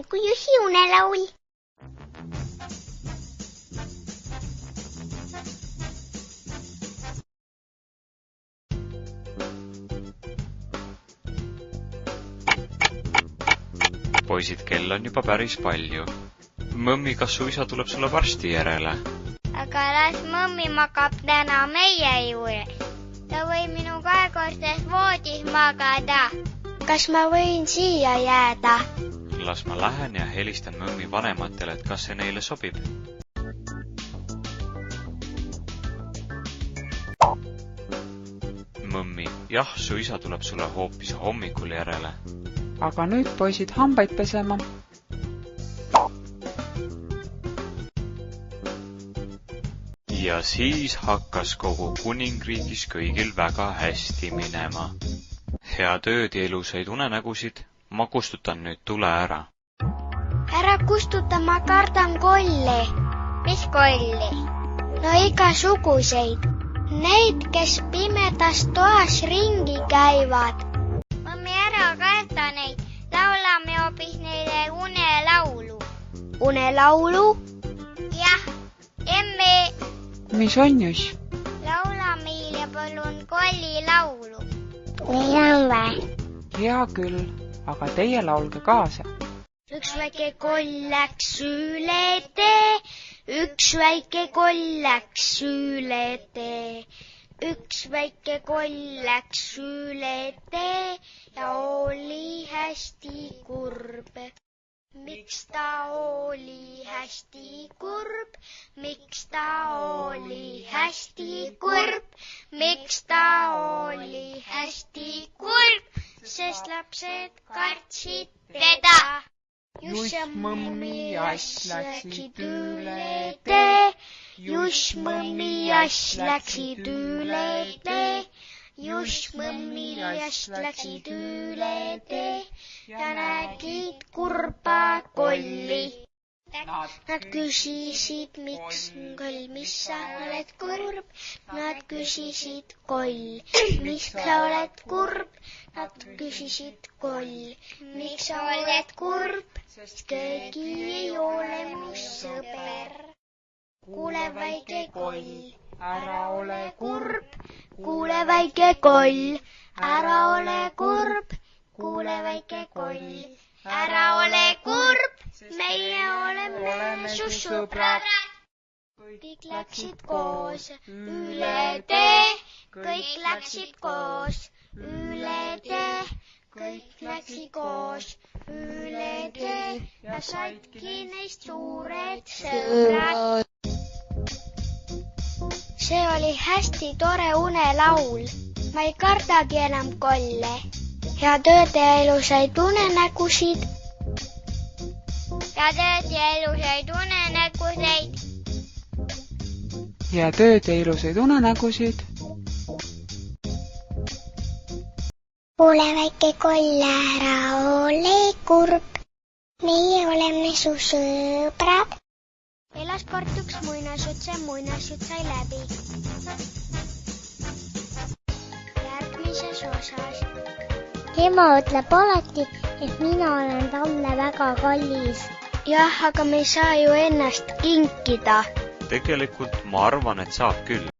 kui just unelaul. Poisid, kell on juba päris palju. Mõmmi, kas su isa tuleb sulle varsti järele? Aga las mõmmi magab täna meie juures. Ta võib minu kahekordses voodis magada. Kas ma võin siia jääda? Las ma lähen ja helistan mõmmi vanematele, et kas see neile sobib. Mõmmi, jah, su isa tuleb sulle hoopis hommikul järele. Aga nüüd poisid hambaid pesema. Ja siis hakkas kogu kuningriigis kõigil väga hästi minema. Head ööd ja ilusaid unenägusid, ma kustutan nüüd tule ära. Ära kustuta, ma kardan kolli. Mis kolli? No igasuguseid. Neid, kes pimedas toas ringi käivad. Mõmmi, ära karda neid. Laulame hoopis neile unelaulu. Unelaulu? Jah, emme. Mis on just? Laula meile palun kolli laulu. Nii on või? Hea küll, aga teie laulge kaasa. Üks väike koll läks üle tee. Üks väike koll läks üle tee. Üks väike koll läks üle tee ja oli hästi kurb. Miks ta oli hästi kurb? Miks ta oli hästi kurb? Miks ta oli hästi kurb? Sest lapsed kartsid teda. Just mõmmi jass läksid üle tee. Just mõmmi jass läksid üle tee. Just mõmmi jass läksid üle tee ja nägid kurba kolli. Nad küsisid, miks koll, mis sa oled kurb? Nad küsisid koll, miks sa oled kurb? Nad küsisid koll, miks sa oled kurb? Sest keegi ei ole mu sõber. Kuule väike koll, ära ole kurb. Kuule väike koll, ära ole kurb. Kuule väike koll, ära ole kurb. Meie oleme su sõbrad. Kõik läksid koos üle tee. Kõik läksid koos üle tee. Kõik läksid koos üle tee ja saidki neist suured sõbrad. See oli hästi tore unelaul. Ma ei kardagi enam kolle. Head ööd ja ilusaid unenägusid. Head ööd ja ilusaid unenägusid. Head ööd ja ilusaid unenägusid. Kuule väike koll, ära ole kurb. Meie oleme su sõbrad. Elas kord üks muinasjutt sai läbi. Järgmises osas. Ema ütleb alati, et mina olen talle väga kallis. Jah, aga me ei saa ju ennast kinkida. Tegelikult ma arvan, et saab küll.